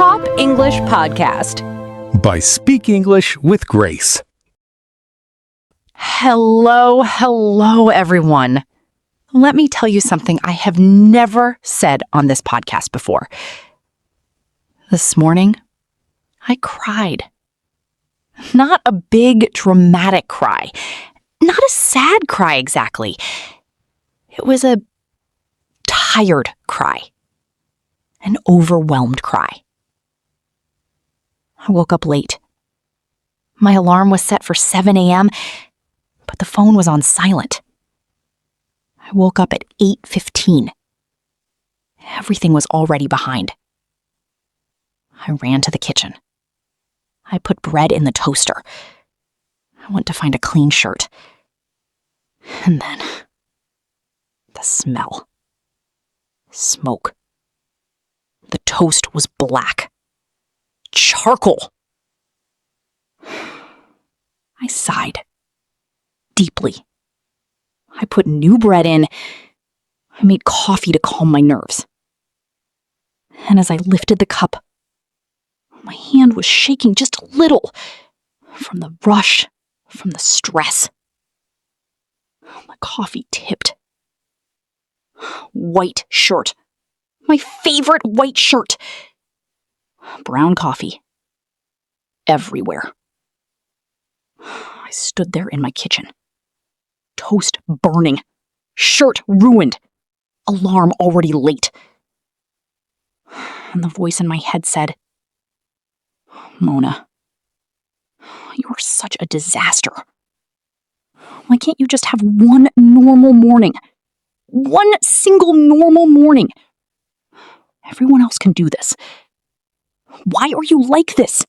Top English Podcast by Speak English with Grace. Hello, everyone. Let me tell you something I have never said on this podcast before. This morning, I cried. Not a big, dramatic cry. Not a sad cry, exactly. It was a tired cry. An overwhelmed cry. I woke up late. My alarm was set for 7 a.m., but the phone was on silent. I woke up at 8:15. Everything was already behind. I ran to the kitchen. I put bread in the toaster. I went to find a clean shirt. And then, the smell. Smoke. The toast was black. Charcoal. I sighed. Deeply. I put new bread in. I made coffee to calm my nerves. And as I lifted the cup, my hand was shaking just a little from the rush, from the stress. My coffee tipped. White shirt. My favorite white shirt. Brown coffee. Everywhere. I stood there in my kitchen. Toast burning. Shirt ruined. Alarm already late. And the voice in my head said, "Mona, you're such a disaster. Why can't you just have one normal morning? One single normal morning. Everyone else can do this. Why are you like this?"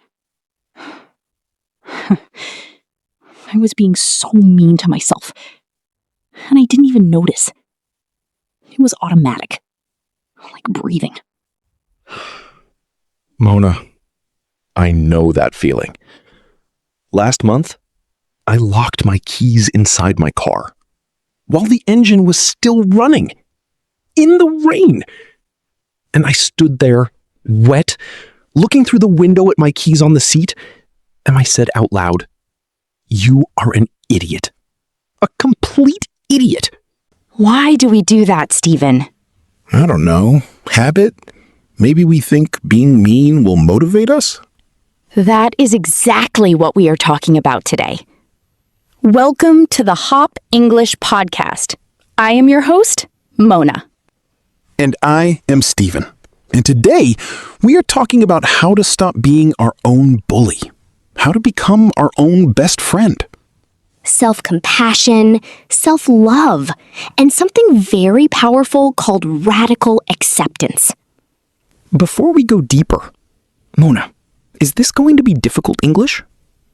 I was being so mean to myself, and I didn't even notice. It was automatic, like breathing. Mona, I know that feeling. Last month, I locked my keys inside my car while the engine was still running in the rain. And I stood there, wet, looking through the window at my keys on the seat, and I said out loud, "You are an idiot. A complete idiot." Why do we do that, Stephen? I don't know. Habit? Maybe we think being mean will motivate us? That is exactly what we are talking about today. Welcome to the Hop English Podcast. I am your host, Mona. And I am Stephen. And today, we are talking about how to stop being our own bully. How to become our own best friend. Self-compassion, self-love, and something very powerful called radical acceptance. Before we go deeper, Mona, is this going to be difficult English?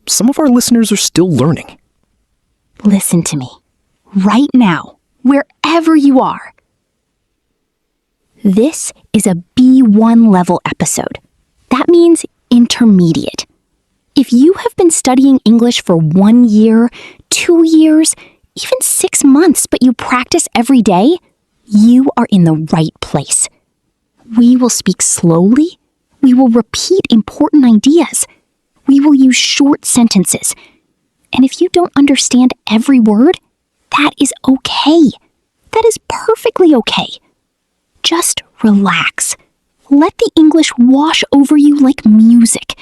Some of our listeners are still learning. Listen to me, right now, wherever you are. This is a B1 level episode. That means intermediate. If you have been studying English for 1 year, 2 years, even 6 months, but you practice every day, you are in the right place. We will speak slowly. We will repeat important ideas. We will use short sentences. And if you don't understand every word, that is okay. That is perfectly okay. Just relax. Let the English wash over you like music.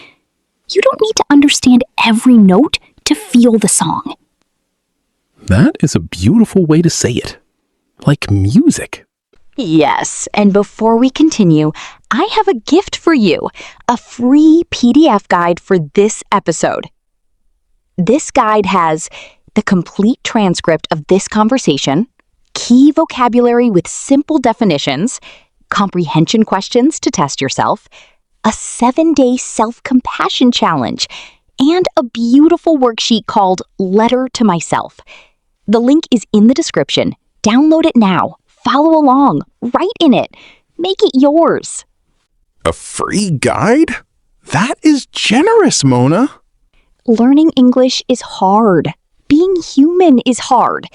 You don't need to understand every note to feel the song. That is a beautiful way to say it. Like music. Yes, and before we continue, I have a gift for you, a free PDF guide for this episode. This guide has the complete transcript of this conversation, key vocabulary with simple definitions, comprehension questions to test yourself, a 7-day self-compassion challenge, and a beautiful worksheet called Letter to Myself. The link is in the description. Download it now. Follow along. Write in it. Make it yours. A free guide? That is generous, Mona. Learning English is hard. Being human is hard.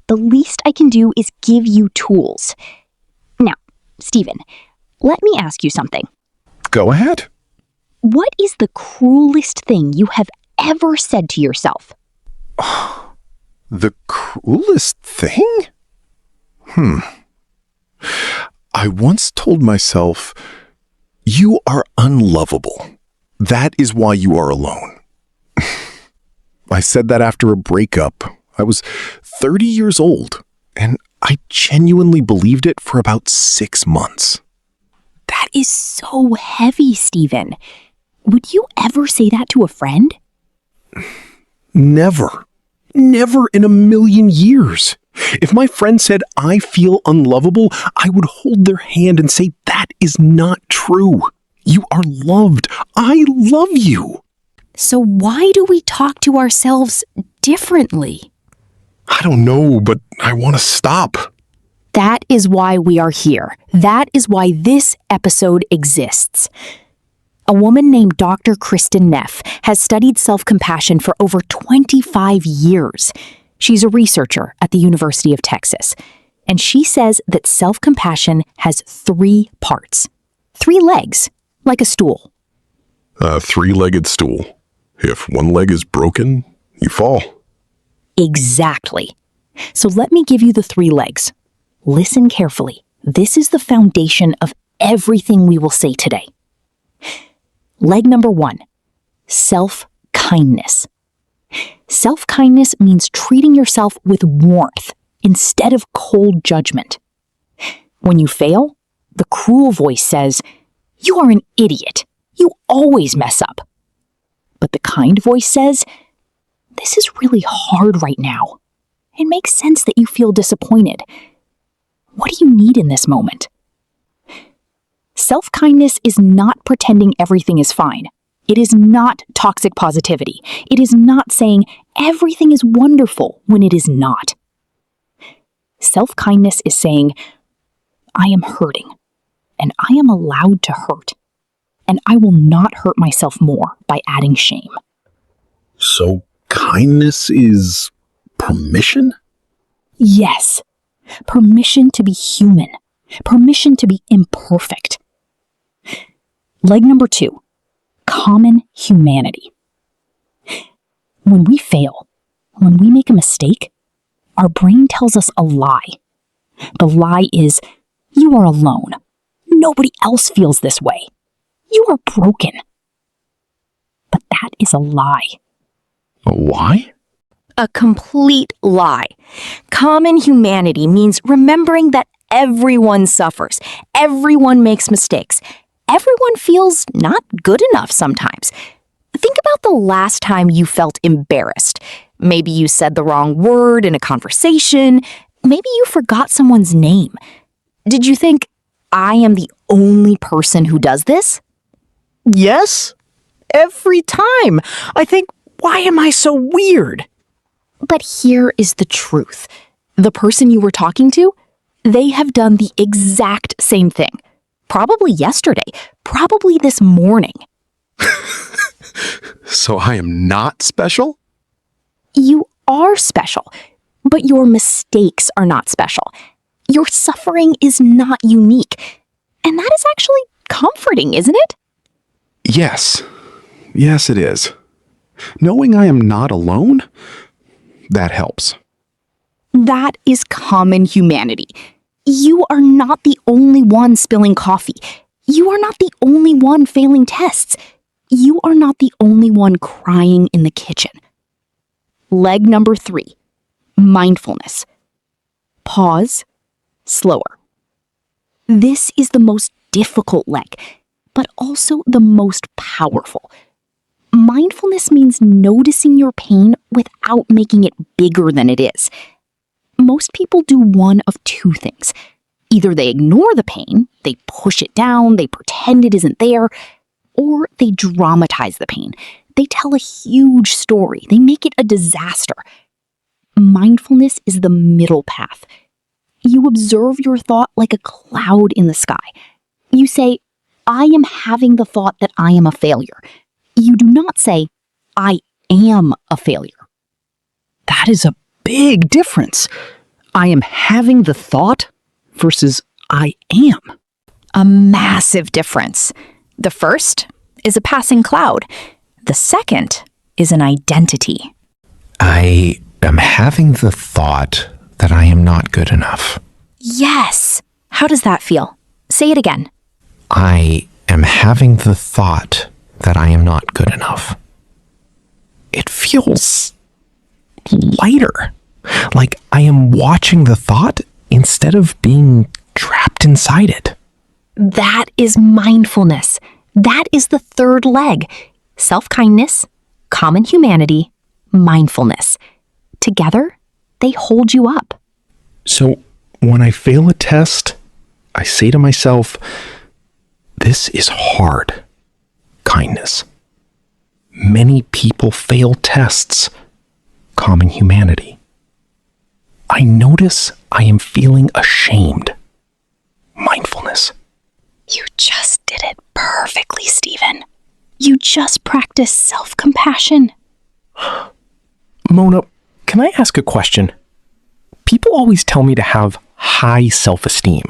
The least I can do is give you tools. Now, Stephen, let me ask you something. Go ahead. What is the cruelest thing you have ever said to yourself? The cruelest thing? I once told myself, "You are unlovable. That is why you are alone." I said that after a breakup. I was 30 years old, and I genuinely believed it for about 6 months. That is so heavy, Stephen. Would you ever say that to a friend? Never. Never in a million years. If my friend said, "I feel unlovable," I would hold their hand and say, "That is not true. You are loved. I love you." So why do we talk to ourselves differently? I don't know, but I want to stop. That is why we are here. That is why this episode exists. A woman named Dr. Kristen Neff has studied self-compassion for over 25 years. She's a researcher at the University of Texas, and she says that self-compassion has 3 parts. 3 legs, like a stool. A 3-legged stool. If one leg is broken, you fall. Exactly. So let me give you the 3 legs. Listen carefully. This is the foundation of everything we will say today. Leg number 1, self-kindness. Self-kindness means treating yourself with warmth instead of cold judgment. When you fail, the cruel voice says, "You are an idiot. You always mess up." But the kind voice says, "This is really hard right now. It makes sense that you feel disappointed. What do you need in this moment?" Self-kindness is not pretending everything is fine. It is not toxic positivity. It is not saying everything is wonderful when it is not. Self-kindness is saying, "I am hurting, and I am allowed to hurt, and I will not hurt myself more by adding shame." So kindness is permission? Yes, permission to be human, permission to be imperfect. Leg number 2, common humanity. When we fail, when we make a mistake, our brain tells us a lie. The lie is, "You are alone. Nobody else feels this way. You are broken." But that is a lie. A lie? A complete lie. Common humanity means remembering that everyone suffers, everyone makes mistakes, everyone feels not good enough sometimes. Think about the last time you felt embarrassed. Maybe you said the wrong word in a conversation. Maybe you forgot someone's name. Did you think, "I am the only person who does this"? Yes, every time. I think, why am I so weird? But here is the truth. The person you were talking to, they have done the exact same thing. Probably yesterday, probably this morning. So I am not special? You are special, but your mistakes are not special. Your suffering is not unique. And that is actually comforting, isn't it? Yes. Yes, it is. Knowing I am not alone, that helps. That is common humanity. You are not the only one spilling coffee. You are not the only one failing tests. You are not the only one crying in the kitchen. Leg number 3, mindfulness. Pause, slower. This is the most difficult leg, but also the most powerful. Mindfulness means noticing your pain without making it bigger than it is. Most people do one of 2 things. Either they ignore the pain, they push it down, they pretend it isn't there, or they dramatize the pain. They tell a huge story, they make it a disaster. Mindfulness is the middle path. You observe your thought like a cloud in the sky. You say, "I am having the thought that I am a failure." You do not say, "I am a failure." That is a big difference. I am having the thought versus I am. A massive difference. The first is a passing cloud. The second is an identity. I am having the thought that I am not good enough. Yes. How does that feel? Say it again. I am having the thought that I am not good enough. It feels lighter. Like I am watching the thought instead of being trapped inside it. That is mindfulness. That is the third leg. Self-kindness, common humanity, mindfulness. Together, they hold you up. So when I fail a test, I say to myself, this is hard. Kindness. Many people fail tests. Common humanity. I notice I am feeling ashamed. Mindfulness. You just did it perfectly, Stephen. You just practiced self-compassion. Mona, can I ask a question? People always tell me to have high self-esteem.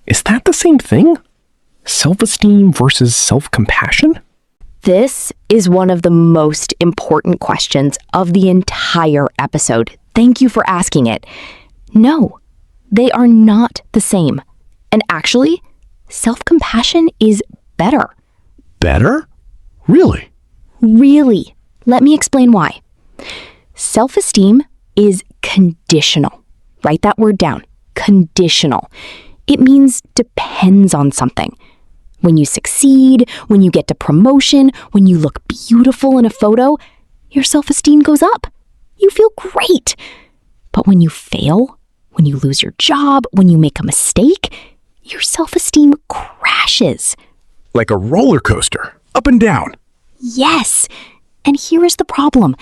Is that the same thing? Self-esteem versus self-compassion? This is one of the most important questions of the entire episode. Thank you for asking it. No, they are not the same. And actually, self-compassion is better. Better? Really? Really. Let me explain why. Self-esteem is conditional. Write that word down. Conditional. It means depends on something. When you succeed, when you get a promotion, when you look beautiful in a photo, your self-esteem goes up. You feel great. But when you fail, when you lose your job, when you make a mistake, your self-esteem crashes. Like a roller coaster, up and down. Yes. And here is the problem.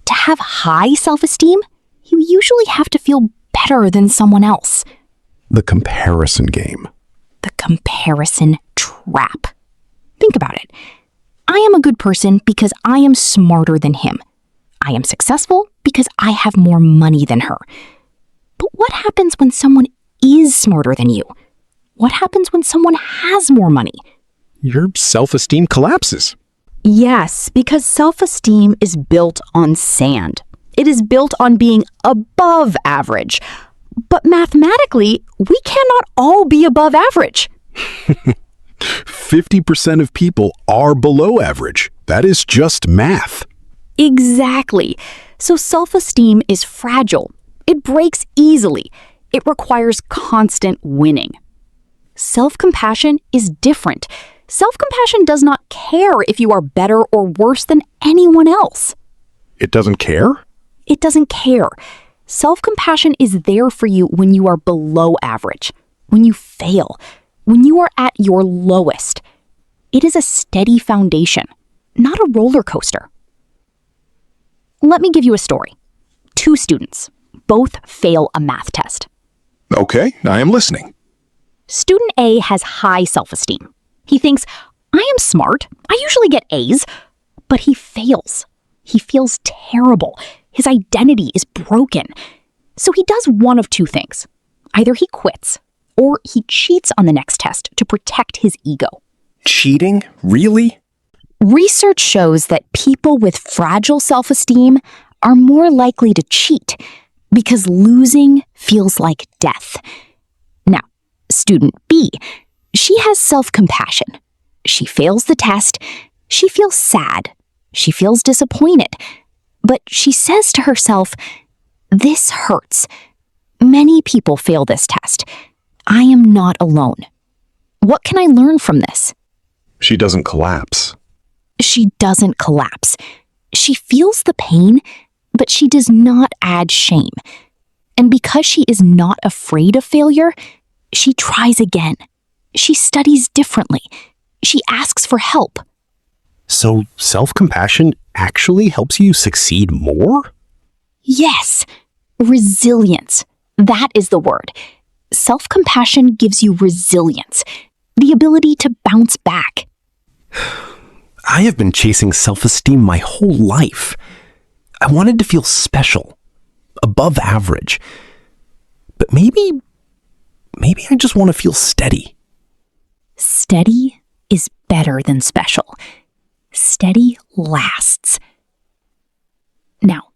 To have high self-esteem, you usually have to feel better than someone else. The comparison game. The comparison trap. Think about it. I am a good person because I am smarter than him. I am successful because I have more money than her. But what happens when someone is smarter than you? What happens when someone has more money? Your self-esteem collapses. Yes, because self-esteem is built on sand. It is built on being above average. But mathematically, we cannot all be above average. 50% of people are below average. That is just math. Exactly. So self-esteem is fragile. It breaks easily. It requires constant winning. Self-compassion is different. Self-compassion does not care if you are better or worse than anyone else. It doesn't care? It doesn't care. Self-compassion is there for you when you are below average, when you fail, when you are at your lowest. It is a steady foundation, not a roller coaster. Let me give you a story. 2 students, both fail a math test. Okay, I am listening. Student A has high self-esteem. He thinks, I am smart. I usually get A's. But he fails. He feels terrible. His identity is broken. So he does one of 2 things. Either he quits, or he cheats on the next test to protect his ego. Cheating? Really? Research shows that people with fragile self-esteem are more likely to cheat because losing feels like death. Now, student B, she has self-compassion. She fails the test. She feels sad. She feels disappointed. But she says to herself, this hurts. Many people fail this test. I am not alone. What can I learn from this? She doesn't collapse. She doesn't collapse. She feels the pain, but she does not add shame. And because she is not afraid of failure, she tries again. She studies differently. She asks for help. So self-compassion actually helps you succeed more? Yes, resilience. That is the word. Self-compassion gives you resilience, the ability to bounce back. I have been chasing self-esteem my whole life. I wanted to feel special, above average. But maybe I just want to feel steady. Steady is better than special. Steady lasts. Now,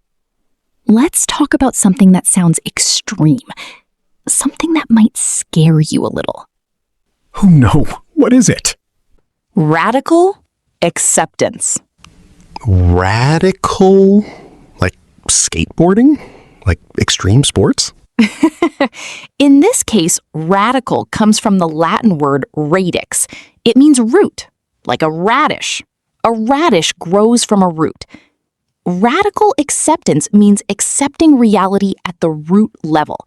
let's talk about something that sounds extreme. Something that might scare you a little. Oh no, what is it? Radical acceptance. Radical? Like skateboarding? Like extreme sports? In this case, radical comes from the Latin word radix. It means root, like a radish. A radish grows from a root. Radical acceptance means accepting reality at the root level,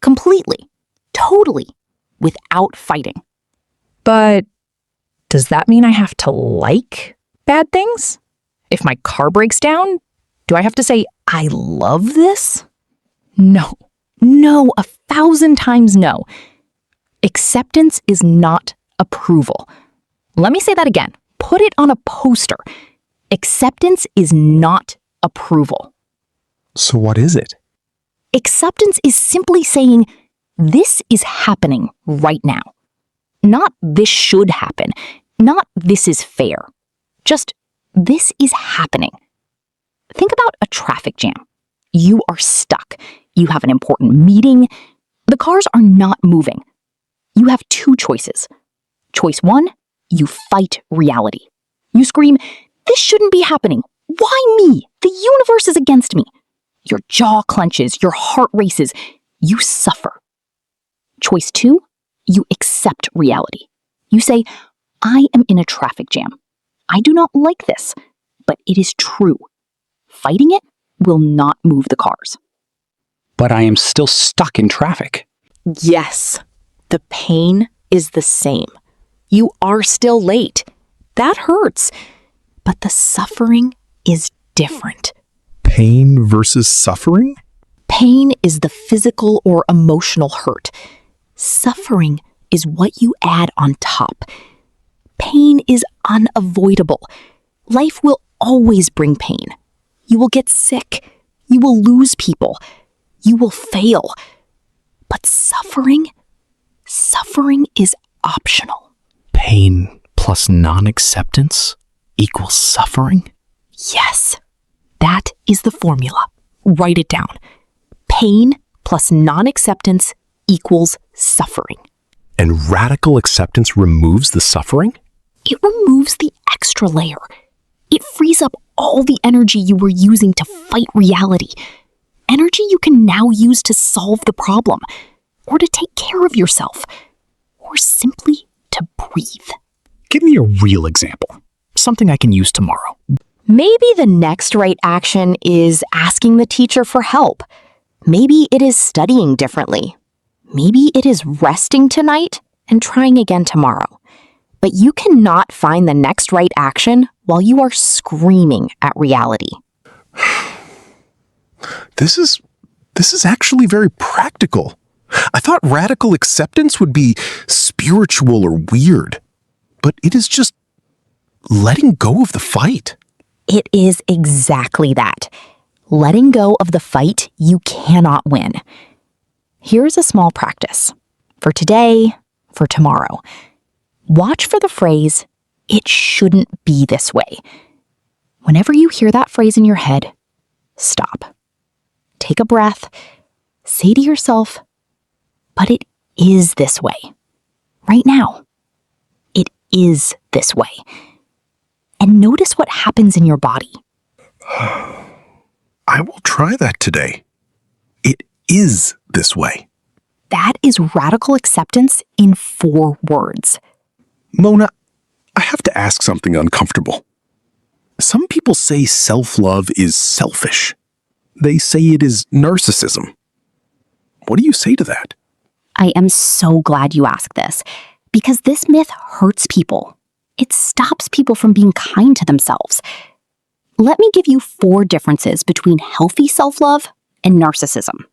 completely, totally, without fighting. But does that mean I have to like bad things? If my car breaks down, do I have to say, I love this? No, 1,000 times no. Acceptance is not approval. Let me say that again. Put it on a poster. Acceptance is not approval. So what is it? Acceptance is simply saying, this is happening right now. Not this should happen. Not this is fair. Just this is happening. Think about a traffic jam. You are stuck. You have an important meeting. The cars are not moving. You have two choices. Choice one, you fight reality. You scream, this shouldn't be happening. Why me? The universe is against me. Your jaw clenches, your heart races. You suffer. Choice two, you accept reality. You say, I am in a traffic jam. I do not like this, but it is true. Fighting it will not move the cars. But I am still stuck in traffic. Yes, the pain is the same. You are still late. That hurts. But the suffering is different. Pain versus suffering? Pain is the physical or emotional hurt. Suffering is what you add on top. Pain is unavoidable. Life will always bring pain. You will get sick. You will lose people. You will fail. But suffering is optional. Pain plus non-acceptance equals suffering? Yes, that is the formula. Write it down. Pain plus non-acceptance equals suffering. And radical acceptance removes the suffering? It removes the extra layer. It frees up all the energy you were using to fight reality. Energy you can now use to solve the problem, or to take care of yourself, or simply to breathe. Give me a real example. Something I can use tomorrow. Maybe the next right action is asking the teacher for help. Maybe it is studying differently. Maybe it is resting tonight and trying again tomorrow. But you cannot find the next right action while you are screaming at reality. This is actually very practical. I thought radical acceptance would be spiritual or weird, but it is just letting go of the fight. It is exactly that. Letting go of the fight you cannot win. Here's a small practice. For today, for tomorrow. Watch for the phrase, it shouldn't be this way. Whenever you hear that phrase in your head, stop. Take a breath. Say to yourself, but it is this way. Right now. It is this way. And notice what happens in your body. I will try that today. It is this way. That is radical acceptance in 4 words. Mona, I have to ask something uncomfortable. Some people say self-love is selfish. They say it is narcissism. What do you say to that? I am so glad you asked this, because this myth hurts people. It stops people from being kind to themselves. Let me give you 4 differences between healthy self-love and narcissism.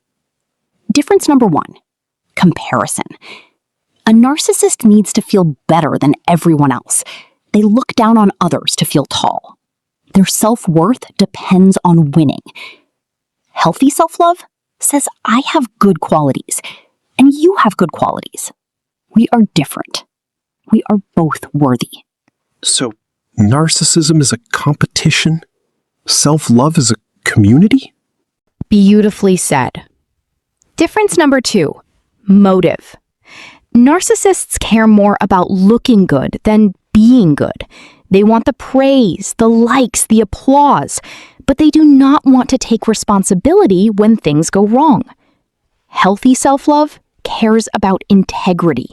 Difference number 1, comparison. A narcissist needs to feel better than everyone else. They look down on others to feel tall. Their self-worth depends on winning. Healthy self-love says, I have good qualities, and you have good qualities. We are different. We are both worthy. So, Narcissism is a competition? Self-love is a community? Beautifully said. Difference number 2, motive. Narcissists care more about looking good than being good. They want the praise, the likes, the applause, but they do not want to take responsibility when things go wrong. Healthy self-love cares about integrity,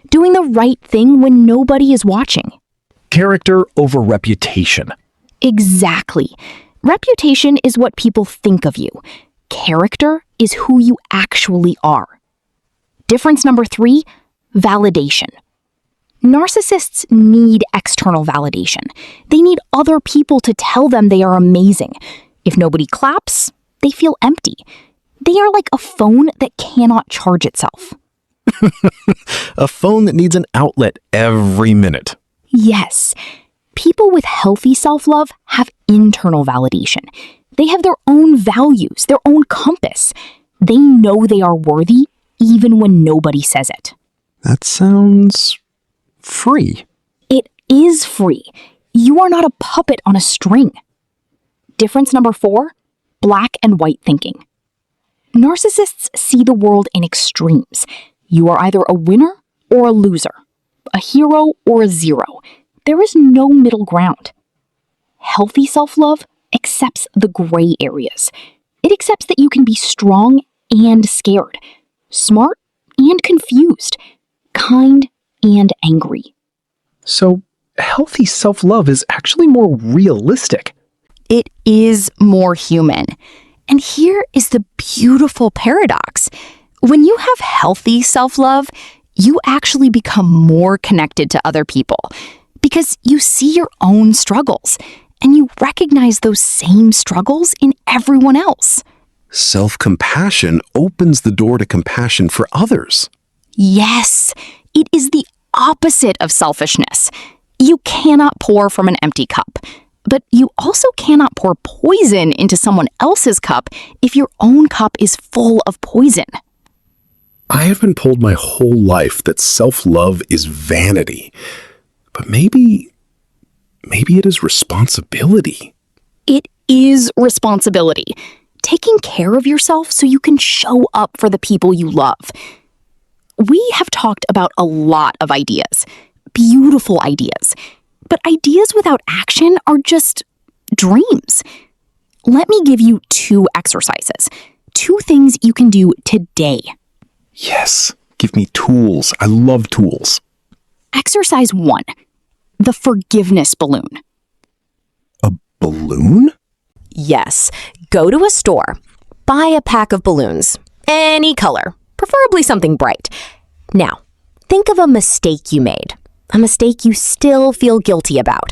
doing the right thing when nobody is watching. Character over reputation. Exactly. Reputation is what people think of you. Character is who you actually are. Difference number 3, validation. Narcissists need external validation. They need other people to tell them they are amazing. If nobody claps, they feel empty. They are like a phone that cannot charge itself. A phone that needs an outlet every minute. Yes, people with healthy self-love have internal validation. They have their own values, their own compass. They know they are worthy even when nobody says it. That sounds free. It is free. You are not a puppet on a string. Difference number 4, black and white thinking. Narcissists see the world in extremes. You are either a winner or a loser, a hero or a zero. There is no middle ground. Healthy self-love accepts the gray areas. It accepts that you can be strong and scared, smart and confused, kind and angry. So, healthy self-love is actually more realistic. It is more human. And here is the beautiful paradox. When you have healthy self-love, you actually become more connected to other people because you see your own struggles and you recognize those same struggles in everyone else. Self-compassion opens the door to compassion for others. Yes, it is the opposite of selfishness. You cannot pour from an empty cup, but you also cannot pour poison into someone else's cup if your own cup is full of poison. I have been told my whole life that self-love is vanity, but maybe it is responsibility. It is responsibility. Taking care of yourself so you can show up for the people you love. We have talked about a lot of ideas, beautiful ideas, but ideas without action are just dreams. Let me give you 2 exercises, 2 things you can do today. Yes, give me tools. I love tools. Exercise 1, the forgiveness balloon. A balloon? Yes, go to a store, buy a pack of balloons, any color, preferably something bright. Now, think of a mistake you made, a mistake you still feel guilty about.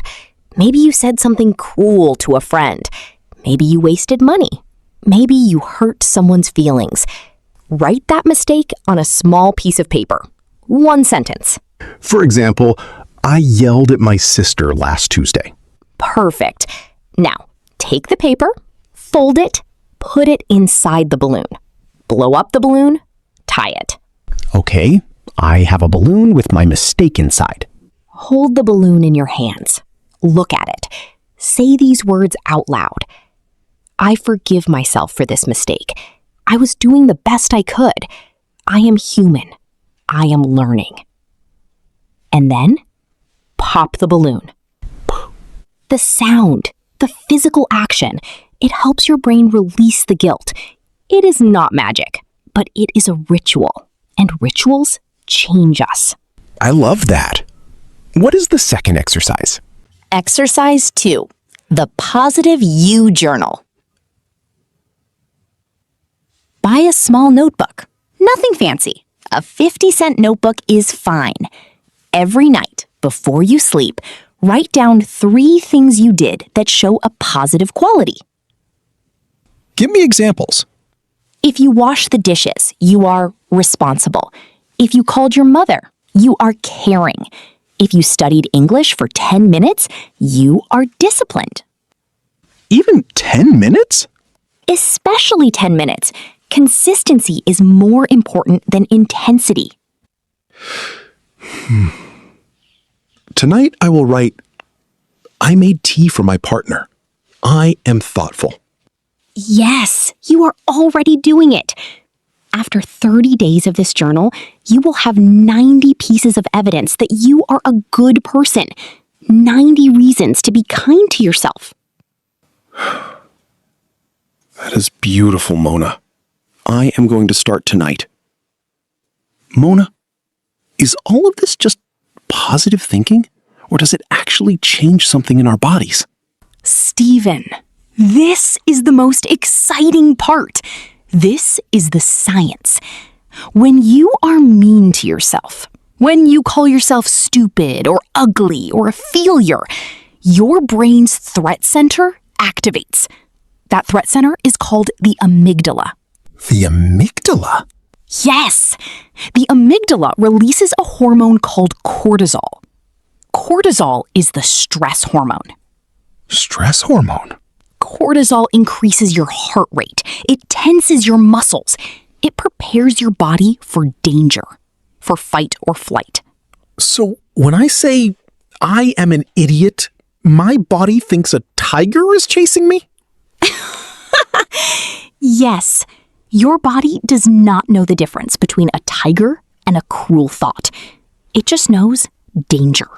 Maybe you said something cruel to a friend. Maybe you wasted money. Maybe you hurt someone's feelings. Write that mistake on a small piece of paper. 1 sentence. For example, I yelled at my sister last Tuesday. Perfect. Now, take the paper, fold it, put it inside the balloon. Blow up the balloon, tie it. Okay, I have a balloon with my mistake inside. Hold the balloon in your hands. Look at it. Say these words out loud. I forgive myself for this mistake. I was doing the best I could. I am human. I am learning. And then, pop the balloon. The sound, the physical action, it helps your brain release the guilt. It is not magic, but it is a ritual, and rituals change us. I love that. What is the second exercise? Exercise 2, the Positive You Journal. Buy a small notebook. Nothing fancy. A 50-cent notebook is fine. Every night, before you sleep, write down 3 things you did that show a positive quality. Give me examples. If you wash the dishes, you are responsible. If you called your mother, you are caring. If you studied English for 10 minutes, you are disciplined. Even 10 minutes? Especially 10 minutes. Consistency is more important than intensity. Tonight I will write, I made tea for my partner. I am thoughtful. Yes, you are already doing it. After 30 days of this journal, you will have 90 pieces of evidence that you are a good person. 90 reasons to be kind to yourself. That is beautiful, Mona. I am going to start tonight. Mona, is all of this just positive thinking? Or does it actually change something in our bodies? Stephen, this is the most exciting part. This is the science. When you are mean to yourself, when you call yourself stupid or ugly or a failure, your brain's threat center activates. That threat center is called the amygdala. The amygdala? Yes, the amygdala releases a hormone called cortisol. Cortisol is the stress hormone. Stress hormone? Cortisol increases your heart rate. It tenses your muscles. It prepares your body for danger, for fight or flight. So when I say I am an idiot, my body thinks a tiger is chasing me? Yes, your body does not know the difference between a tiger and a cruel thought. It just knows danger.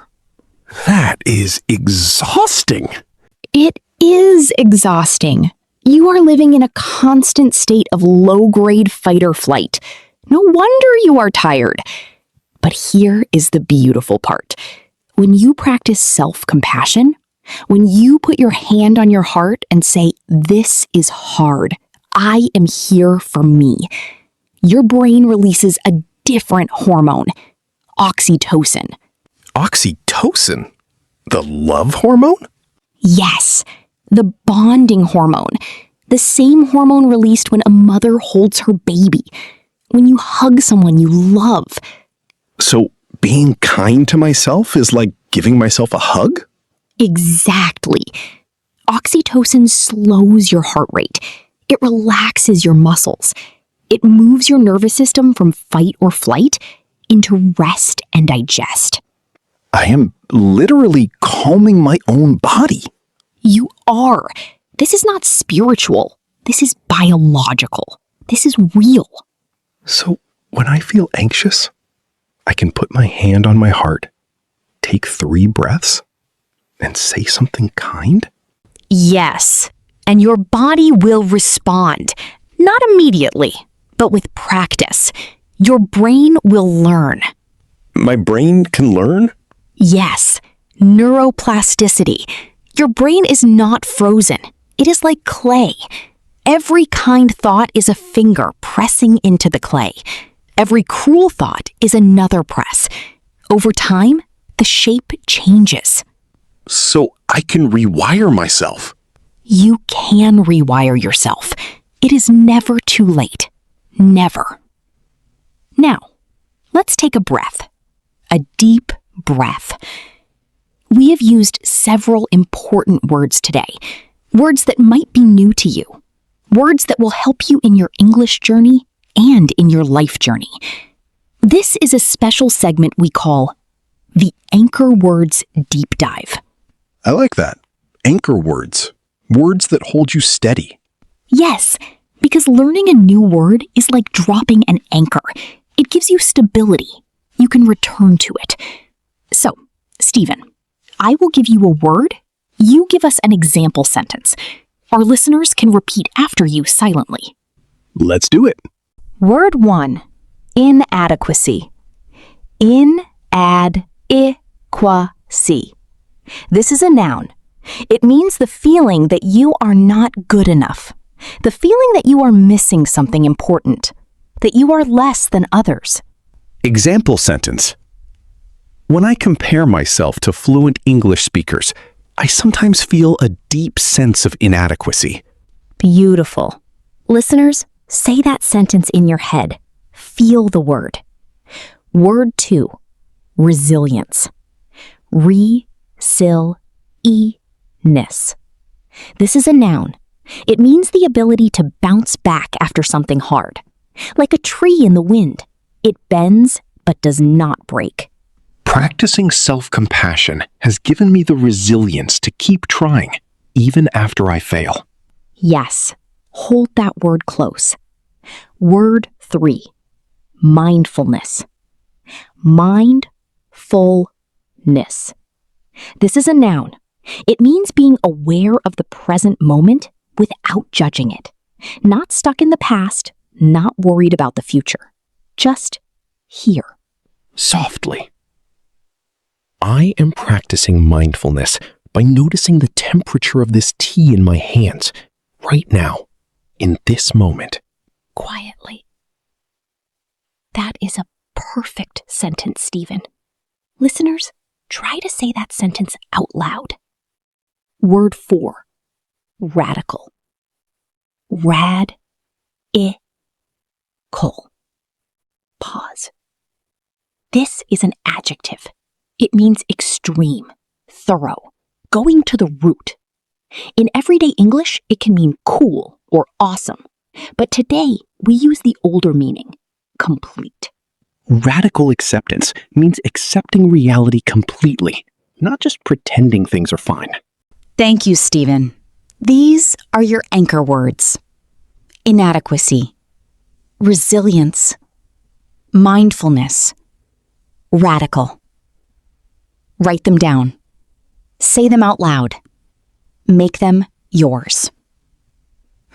That is exhausting. It is exhausting. You are living in a constant state of low-grade fight or flight. No wonder you are tired. But here is the beautiful part. When you practice self-compassion, when you put your hand on your heart and say, "This is hard. I am here for me," your brain releases a different hormone, oxytocin. Oxytocin? The love hormone? Yes, the bonding hormone. The same hormone released when a mother holds her baby, when you hug someone you love. So being kind to myself is like giving myself a hug? Exactly. Oxytocin slows your heart rate. It relaxes your muscles. It moves your nervous system from fight or flight into rest and digest. I am literally calming my own body. You are. This is not spiritual. This is biological. This is real. So when I feel anxious, I can put my hand on my heart, take 3 breaths, and say something kind? Yes, and your body will respond. Not immediately, but with practice. Your brain will learn. My brain can learn? Yes, neuroplasticity. Your brain is not frozen. It is like clay. Every kind thought is a finger pressing into the clay. Every cruel thought is another press. Over time, the shape changes. So I can rewire myself. You can rewire yourself. It is never too late. Never. Now, let's take a breath. A deep breath. We have used several important words today. Words that might be new to you. Words that will help you in your English journey and in your life journey. This is a special segment we call the Anchor Words Deep Dive. I like that. Anchor words. Words that hold you steady. Yes, because learning a new word is like dropping an anchor. It gives you stability. You can return to it. So, Stephen, I will give you a word. You give us an example sentence. Our listeners can repeat after you silently. Let's do it. Word 1. Inadequacy. In-ad-i-qua-cy. This is a noun. It means the feeling that you are not good enough. The feeling that you are missing something important. That you are less than others. Example sentence. When I compare myself to fluent English speakers, I sometimes feel a deep sense of inadequacy. Beautiful. Listeners, say that sentence in your head. Feel the word. Word 2. Resilience. Re-sil-e-ness. This is a noun. It means the ability to bounce back after something hard. Like a tree in the wind. It bends but does not break. Practicing self-compassion has given me the resilience to keep trying, even after I fail. Yes, hold that word close. Word 3, mindfulness. Mindfulness. This is a noun. It means being aware of the present moment without judging it. Not stuck in the past, not worried about the future. Just here. Softly. I am practicing mindfulness by noticing the temperature of this tea in my hands right now, in this moment. Quietly. That is a perfect sentence, Stephen. Listeners, try to say that sentence out loud. Word 4, radical. Rad-I-cal. Pause. This is an adjective. It means extreme, thorough, going to the root. In everyday English, it can mean cool or awesome. But today, we use the older meaning, complete. Radical acceptance means accepting reality completely, not just pretending things are fine. Thank you, Stephen. These are your anchor words. Inadequacy, resilience, mindfulness, radical. Write them down. Say them out loud. Make them yours.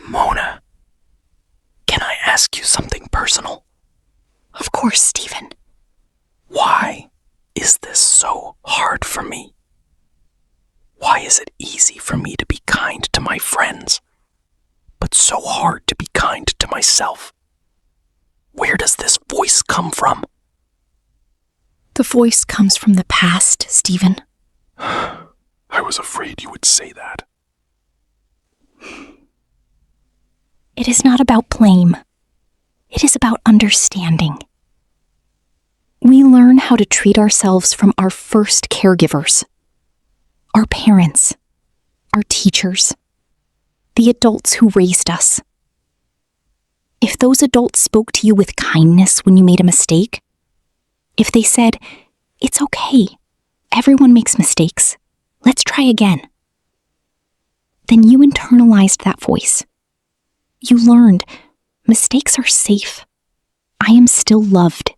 Mona, can I ask you something personal? Of course, Stephen. Why is this so hard for me? Why is it easy for me to be kind to my friends, but so hard to be kind to myself? Where does this voice come from? The voice comes from the past, Stephen. I was afraid you would say that. It is not about blame. It is about understanding. We learn how to treat ourselves from our first caregivers, our parents, our teachers, the adults who raised us. If those adults spoke to you with kindness when you made a mistake, if they said, "It's okay, everyone makes mistakes, let's try again," then you internalized that voice. You learned, mistakes are safe. I am still loved.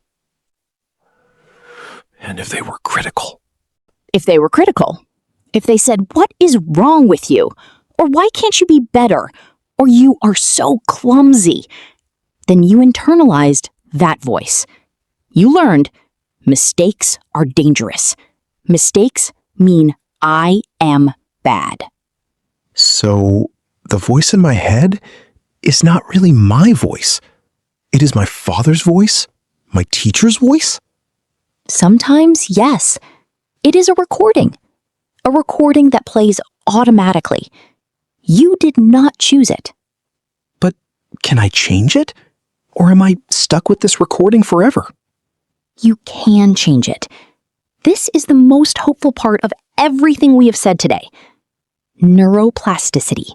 And if they were critical? If they were critical, if they said, "What is wrong with you?" or "Why can't you be better?" or "You are so clumsy," then you internalized that voice. You learned, mistakes are dangerous. Mistakes mean I am bad. So, the voice in my head is not really my voice. It is my father's voice? My teacher's voice? Sometimes, yes, it is a recording that plays automatically. You did not choose it. But can I change it? Or am I stuck with this recording forever? You can change it. This is the most hopeful part of everything we have said today. Neuroplasticity.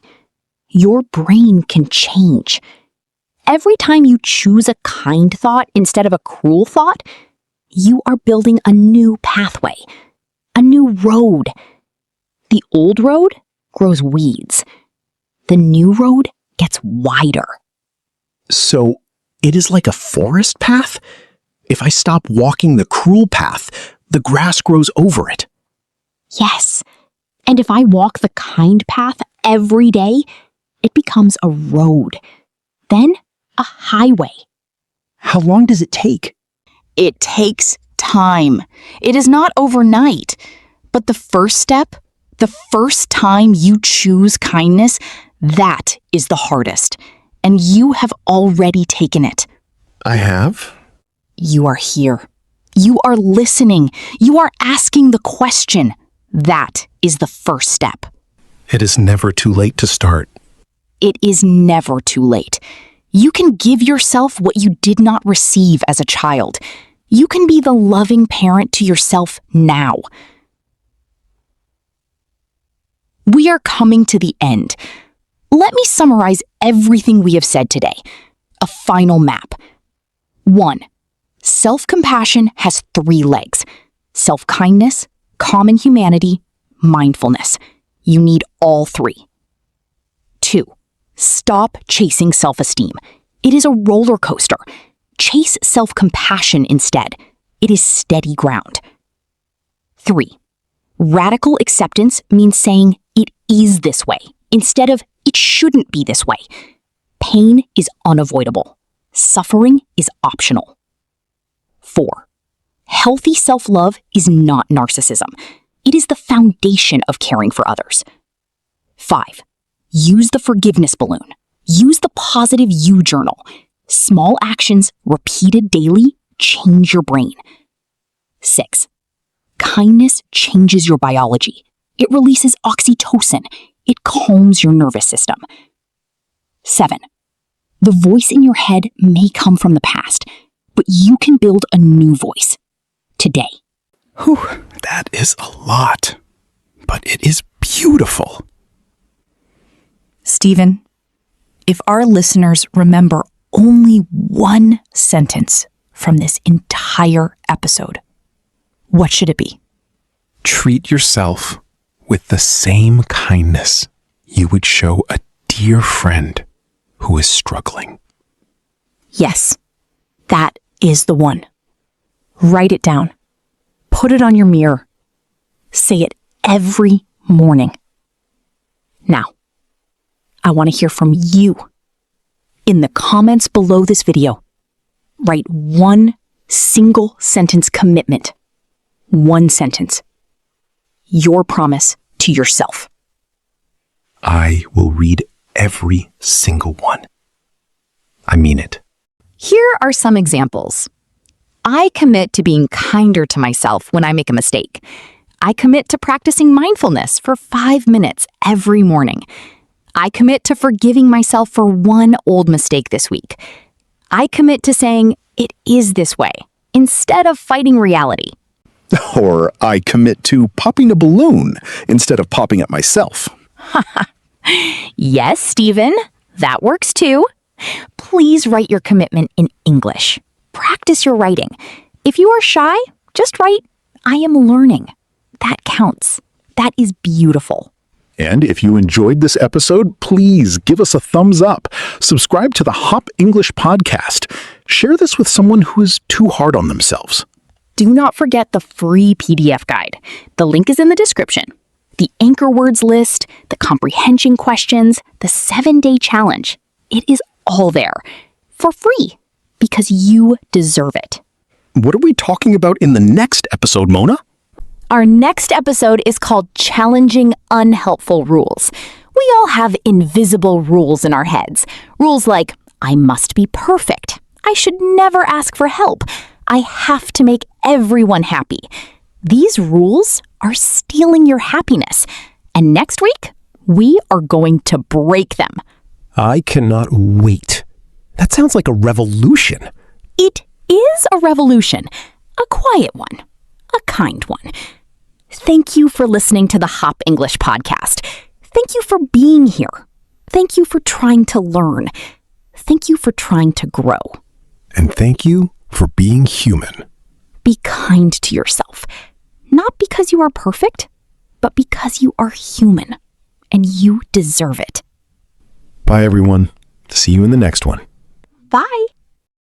Your brain can change. Every time you choose a kind thought instead of a cruel thought, you are building a new pathway, a new road. The old road grows weeds. The new road gets wider. So, it is like a forest path? If I stop walking the cruel path, the grass grows over it. Yes. And if I walk the kind path every day, it becomes a road. Then a highway. How long does it take? It takes time. It is not overnight. But the first step, the first time you choose kindness, that is the hardest. And you have already taken it. I have? You are here. You are listening. You are asking the question. That is the first step. It is never too late to start. It is never too late. You can give yourself what you did not receive as a child. You can be the loving parent to yourself now. We are coming to the end. Let me summarize everything we have said today. A final map. 1. Self-compassion has 3 legs. self-kindness, common humanity, mindfulness. You need all three. 2. Stop chasing self-esteem. It is a roller coaster. Chase self-compassion instead. It is steady ground. 3. Radical acceptance means saying it is this way instead of it shouldn't be this way. Pain is unavoidable. Suffering is optional. 4. Healthy self-love is not narcissism. It is the foundation of caring for others. 5. Use the forgiveness balloon. Use the positive you journal. Small actions repeated daily change your brain. 6. Kindness changes your biology. It releases oxytocin. It calms your nervous system. 7. The voice in your head may come from the past, but you can build a new voice today. Whew, that is a lot, but it is beautiful. Stephen, if our listeners remember only one sentence from this entire episode, what should it be? Treat yourself with the same kindness you would show a dear friend who is struggling. Yes, that is the one. Write it down. Put it on your mirror. Say it every morning. Now, I want to hear from you. In the comments below this video, write one single sentence commitment. One sentence. Your promise to yourself. I will read every single one. I mean it. Here are some examples. I commit to being kinder to myself when I make a mistake. I commit to practicing mindfulness for 5 minutes every morning. I commit to forgiving myself for one old mistake this week. I commit to saying, it is this way, instead of fighting reality. Or I commit to popping a balloon instead of popping at myself. Yes, Stephen, that works too. Please write your commitment in English. Practice your writing. If you are shy, just write, I am learning. That counts. That is beautiful. And if you enjoyed this episode, please give us a thumbs up. Subscribe to the Hop English podcast. Share this with someone who is too hard on themselves. Do not forget the free PDF guide. The link is in the description. The anchor words list, the comprehension questions, the 7-day challenge. It is all there for free because you deserve it. What are we talking about in the next episode, Mona? Our next episode is called Challenging Unhelpful Rules. We all have invisible rules in our heads. Rules like, I must be perfect. I should never ask for help. I have to make everyone happy. These rules are stealing your happiness. And next week, we are going to break them. I cannot wait. That sounds like a revolution. It is a revolution, a quiet one, a kind one. Thank you for listening to the Hop English podcast. Thank you for being here. Thank you for trying to learn. Thank you for trying to grow. And thank you for being human. Be kind to yourself, not because you are perfect, but because you are human and you deserve it. Bye, everyone. See you in the next one. Bye.